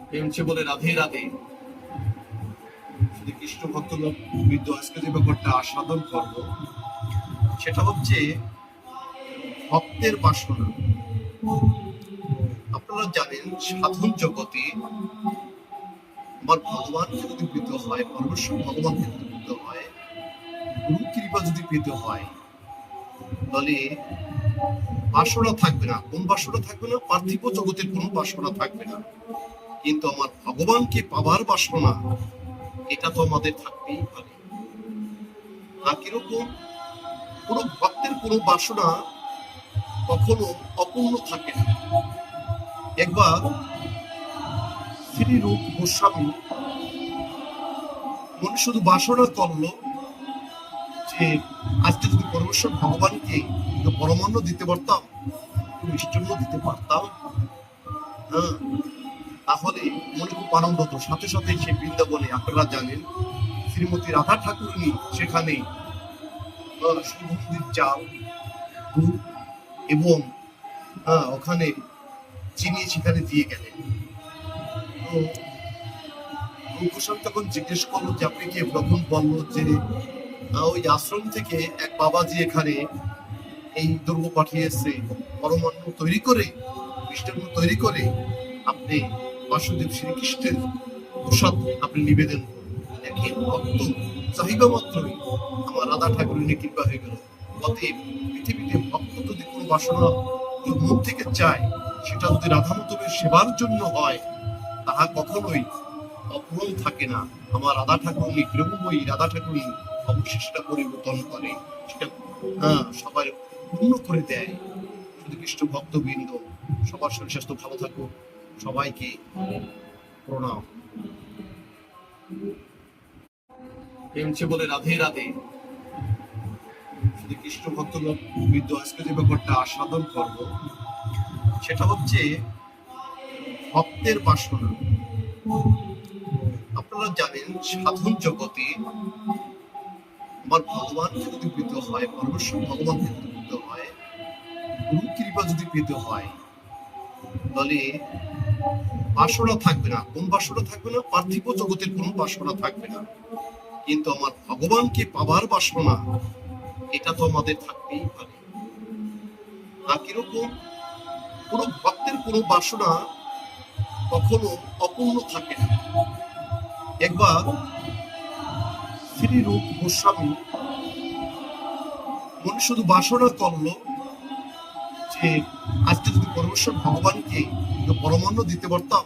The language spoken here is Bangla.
প্রেমছে বলে রাধে রাধে। যদি কৃষ্ণ ভক্তলোক বৃদ্ধ আজকে যে ব্যাপারটা আস্বাদন করব সেটা হচ্ছে ভক্তের বাসনা। আপনারা জানেন সাধন জগতে আমার ভগবানকে যদি পেতে হয়, পরমেশ্বর ভগবানকে যদি পেতে হয়, গুরু কৃপা যদি পেতে হয়, তাহলে বাসনা থাকবে না। কোন বাসনা থাকবে না? পার্থিব জগতের কোন বাসনা থাকবে না, কিন্তু আমার ভগবানকে পাবার বাসনা এটা তো আমাদের থাকতেই পারে না। কিরকম? কোন ভক্তের কোন বাসনা কখনো অপূর্ণ থাকে না। একবার শ্রীরূপ গোস্বামী মনে শুধু বাসনা করলো যে আজকে যদি পরমেশ্বর ভগবানকে পরমান্ন দিতে পারতাম, মিষ্টান্ন দিতে পারতাম, হ্যাঁ, তাহলে মনে খুব আনন্দ হতো। সাথে সাথে সে বৃন্দাবনে, আপনারা জানেন শ্রীমতী রাধা ঠাকুরনী সেখানে সুগন্ধির চাল, দুধ এবং ওখানে চিনি সেখানে দিয়ে গেলেন। তো গোস্বামী তখন জিজ্ঞেস করলো যে আপনি কি? তখন বললো যে ওই আশ্রম থেকে এক বাবাজি এখানে এই দ্রব্য পাঠিয়েছে, পরমান্ন তৈরি করে, মিষ্টান্ন তৈরি করে আপনি বাসুদেব শ্রীকৃষ্ণের প্রসাদ আপনি নিবেদন করুন। দেখেন, ভক্ত চাহিদা মাত্রই আমার রাধা ঠাকুরের কৃপা হয়ে গেল। অতএব পৃথিবীতে ভক্ত যদি কোনো বাসনা মন থেকে চায়, সেটা যদি রাধা মাধবের সেবার জন্য হয়, তাহা কখনোই অপূরণ থাকে না। আমার রাধা ঠাকুরনি, প্রেমময়ী রাধা ঠাকুরনি অবশ্যই সেটা পরিবর্তন করে, সেটা সবাই পূর্ণ করে দেয়। শুধু কৃষ্ণ ভক্তবৃন্দ সবার শরীর স্বাস্থ্য ভালো থাকুক। সবাইকে প্রণাম। প্রেমছে বলে রাধে রাধে। শুধু কৃষ্ণ ভক্তলোক বৃদ্ধ আজকে যে ব্যাপারটা আস্বাদন করব সেটা হচ্ছে ভক্তের বাসনা। আপনারা জানেন সাধন জগতে আমার ভগবানকে যদি পেতে হয়, পরমেশ্বর ভগবানকে যদি পেতে হয়, গুরু কৃপা যদি পেতে হয়, তাহলে বাসনা থাকবে না। কোন বাসনা থাকবে না? পার্থিব জগতের কোন বাসনা থাকবে না, কিন্তু আমার ভগবানকে পাবার বাসনা এটা তো আমাদের থাকতেই পারে না। কিরকম? কোন ভক্তের কোন বাসনা কখনো অপূর্ণ থাকে না। একবার শ্রীরূপ গোস্বামী মনে শুধু বাসনা করলো যে আজকে যদি পরমেশ্বর ভগবানকে পরমান্ন দিতে পারতাম,